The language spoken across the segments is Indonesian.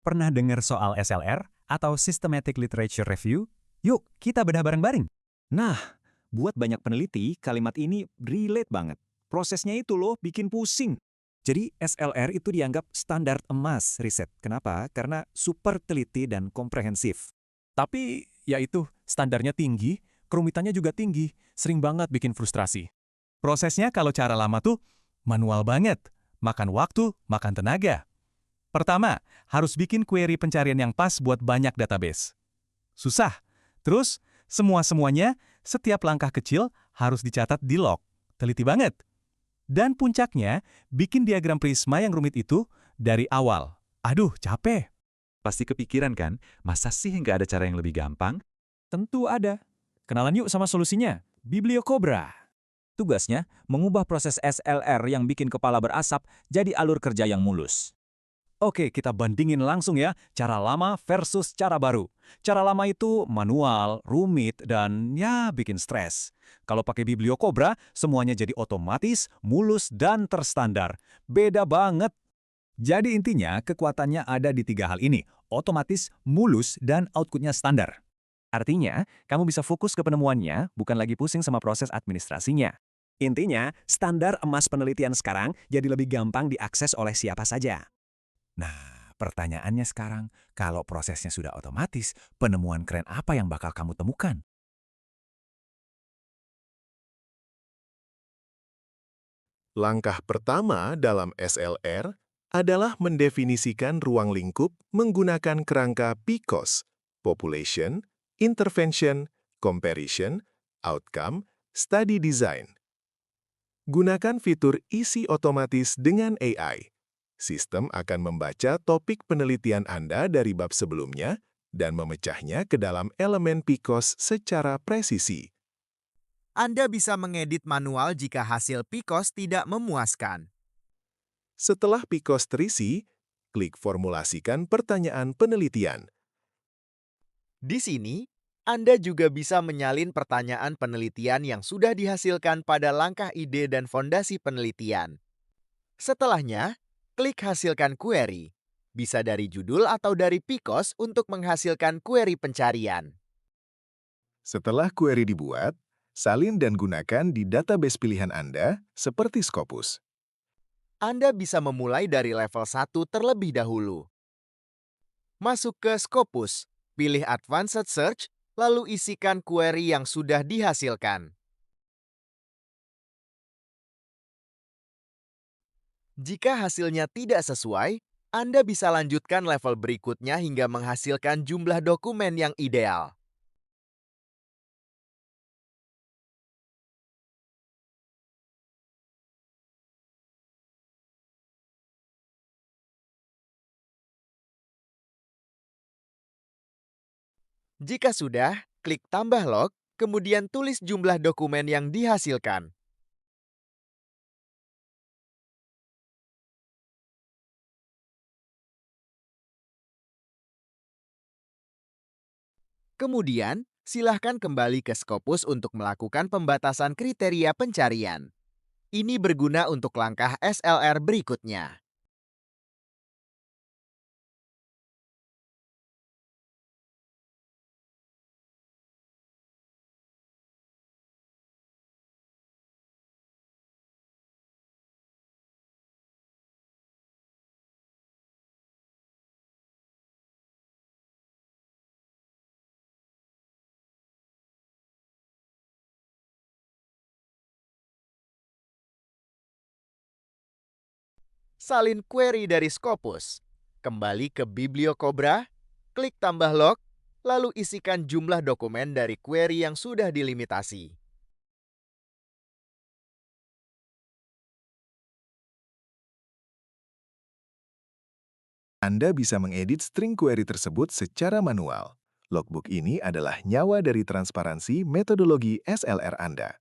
Pernah dengar soal SLR atau Systematic Literature Review? Yuk, kita bedah bareng-bareng. Nah, buat banyak peneliti, kalimat ini relate banget. Prosesnya itu loh bikin pusing. Jadi SLR itu dianggap standar emas riset. Kenapa? Karena super teliti dan komprehensif. Tapi, ya itu, standarnya tinggi, kerumitannya juga tinggi, sering banget bikin frustrasi. Prosesnya kalau cara lama tuh manual banget. Makan waktu, makan tenaga. Pertama, harus bikin query pencarian yang pas buat banyak database. Susah. Terus, semua-semuanya, setiap langkah kecil harus dicatat di log. Teliti banget. Dan puncaknya, bikin diagram prisma yang rumit itu dari awal. Aduh, capek. Pasti kepikiran kan, masa sih nggak ada cara yang lebih gampang? Tentu ada. Kenalan yuk sama solusinya. Bibliocobra. Tugasnya, mengubah proses SLR yang bikin kepala berasap jadi alur kerja yang mulus. Oke, kita bandingin langsung ya, cara lama versus cara baru. Cara lama itu manual, rumit, dan ya bikin stres. Kalau pakai Bibliocobra, semuanya jadi otomatis, mulus, dan terstandar. Beda banget. Jadi intinya, kekuatannya ada di 3 hal ini, otomatis, mulus, dan outputnya standar. Artinya, kamu bisa fokus ke penemuannya, bukan lagi pusing sama proses administrasinya. Intinya, standar emas penelitian sekarang jadi lebih gampang diakses oleh siapa saja. Nah, pertanyaannya sekarang, kalau prosesnya sudah otomatis, penemuan keren apa yang bakal kamu temukan? Langkah pertama dalam SLR adalah mendefinisikan ruang lingkup menggunakan kerangka PICOS, Population, Intervention, Comparison, Outcome, Study Design. Gunakan fitur isi otomatis dengan AI. Sistem akan membaca topik penelitian Anda dari bab sebelumnya dan memecahnya ke dalam elemen PICOS secara presisi. Anda bisa mengedit manual jika hasil PICOS tidak memuaskan. Setelah PICOS terisi, klik formulasikan pertanyaan penelitian. Di sini, Anda juga bisa menyalin pertanyaan penelitian yang sudah dihasilkan pada langkah ide dan fondasi penelitian. Setelahnya, klik hasilkan query. Bisa dari judul atau dari PICOS untuk menghasilkan query pencarian. Setelah query dibuat, salin dan gunakan di database pilihan Anda seperti Scopus. Anda bisa memulai dari level 1 terlebih dahulu. Masuk ke Scopus, pilih Advanced Search, lalu isikan query yang sudah dihasilkan. Jika hasilnya tidak sesuai, Anda bisa lanjutkan level berikutnya hingga menghasilkan jumlah dokumen yang ideal. Jika sudah, klik tambah log, kemudian tulis jumlah dokumen yang dihasilkan. Kemudian, silahkan kembali ke Scopus untuk melakukan pembatasan kriteria pencarian. Ini berguna untuk langkah SLR berikutnya. Salin query dari Scopus. Kembali ke Bibliocobra, klik tambah log, lalu isikan jumlah dokumen dari query yang sudah dilimitasi. Anda bisa mengedit string query tersebut secara manual. Logbook ini adalah nyawa dari transparansi metodologi SLR Anda.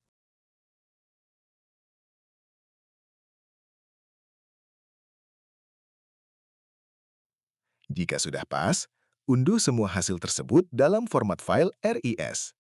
Jika sudah pas, unduh semua hasil tersebut dalam format file RIS.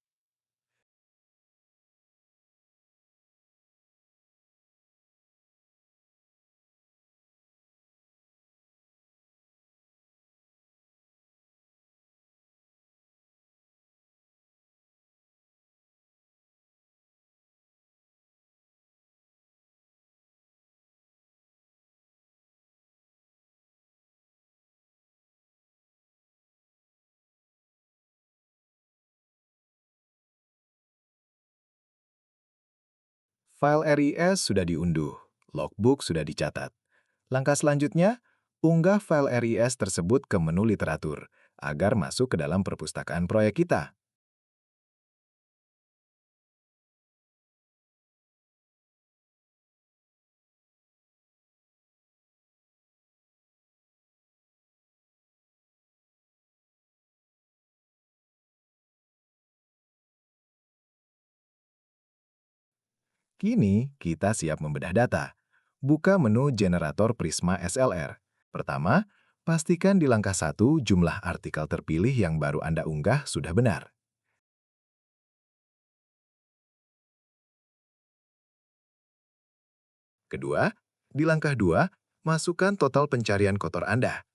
File RIS sudah diunduh, logbook sudah dicatat. Langkah selanjutnya, unggah file RIS tersebut ke menu literatur agar masuk ke dalam perpustakaan proyek kita. Kini, kita siap membedah data. Buka menu generator Prisma SLR. Pertama, pastikan di langkah 1 jumlah artikel terpilih yang baru Anda unggah sudah benar. Kedua, di langkah 2, masukkan total pencarian kotor Anda.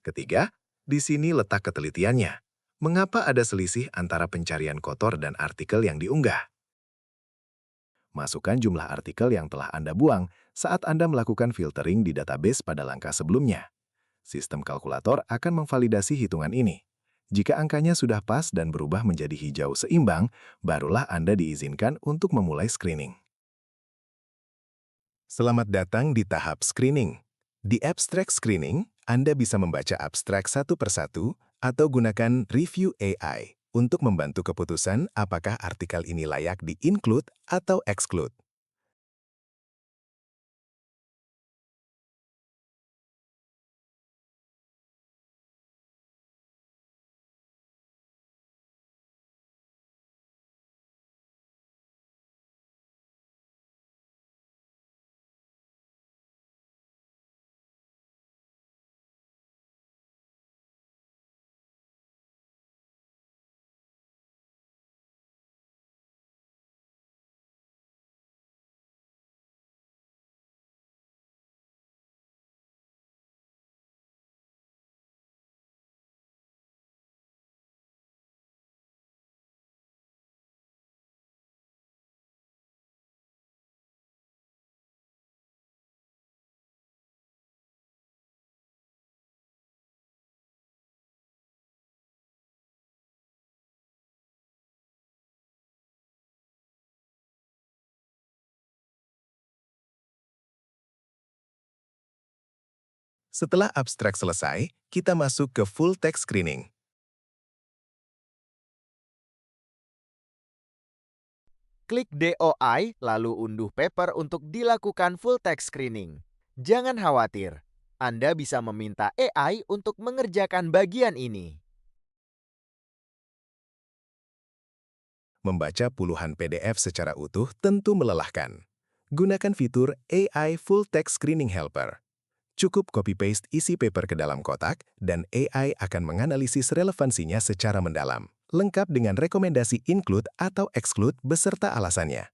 Ketiga, di sini letak ketelitiannya. Mengapa ada selisih antara pencarian kotor dan artikel yang diunggah? Masukkan jumlah artikel yang telah Anda buang saat Anda melakukan filtering di database pada langkah sebelumnya. Sistem kalkulator akan memvalidasi hitungan ini. Jika angkanya sudah pas dan berubah menjadi hijau seimbang, barulah Anda diizinkan untuk memulai screening. Selamat datang di tahap screening. Di abstract screening, Anda bisa membaca abstrak satu persatu atau gunakan review AI untuk membantu keputusan apakah artikel ini layak di-include atau exclude. Setelah abstrak selesai, kita masuk ke full text screening. Klik DOI lalu unduh paper untuk dilakukan full text screening. Jangan khawatir, Anda bisa meminta AI untuk mengerjakan bagian ini. Membaca puluhan PDF secara utuh tentu melelahkan. Gunakan fitur AI Full Text Screening Helper. Cukup copy-paste isi paper ke dalam kotak, dan AI akan menganalisis relevansinya secara mendalam, lengkap dengan rekomendasi include atau exclude beserta alasannya.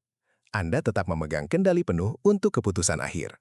Anda tetap memegang kendali penuh untuk keputusan akhir.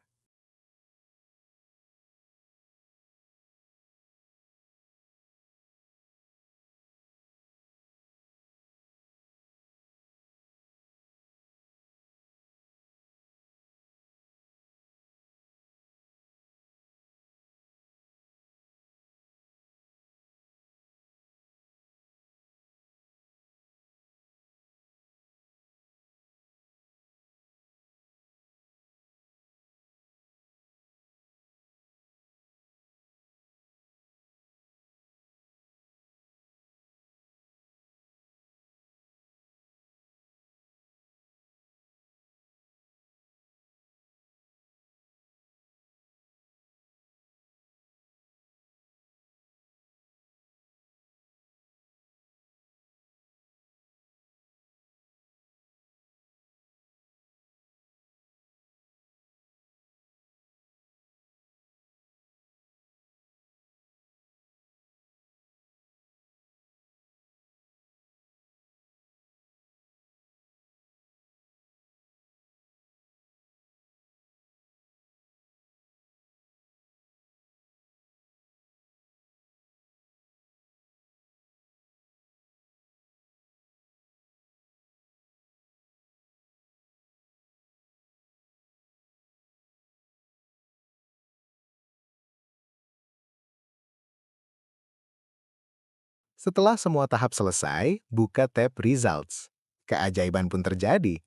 Setelah semua tahap selesai, buka tab Results. Keajaiban pun terjadi.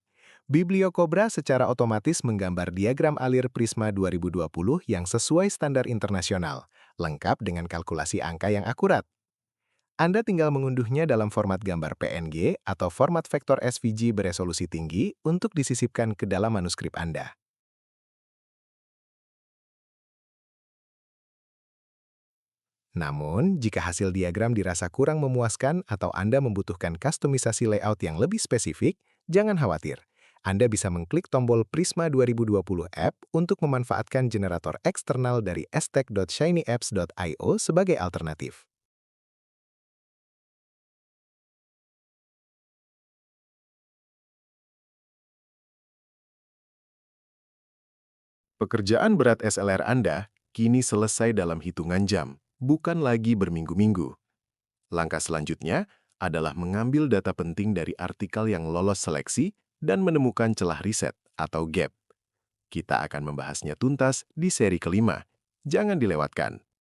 BiblioCobra secara otomatis menggambar diagram alir Prisma 2020 yang sesuai standar internasional, lengkap dengan kalkulasi angka yang akurat. Anda tinggal mengunduhnya dalam format gambar PNG atau format vektor SVG beresolusi tinggi untuk disisipkan ke dalam manuskrip Anda. Namun, jika hasil diagram dirasa kurang memuaskan atau Anda membutuhkan kustomisasi layout yang lebih spesifik, jangan khawatir. Anda bisa mengklik tombol Prisma 2020 App untuk memanfaatkan generator eksternal dari stack.shinyapps.io sebagai alternatif. Pekerjaan berat SLR Anda kini selesai dalam hitungan jam, bukan lagi berminggu-minggu. Langkah selanjutnya adalah mengambil data penting dari artikel yang lolos seleksi dan menemukan celah riset atau gap. Kita akan membahasnya tuntas di seri kelima. Jangan dilewatkan.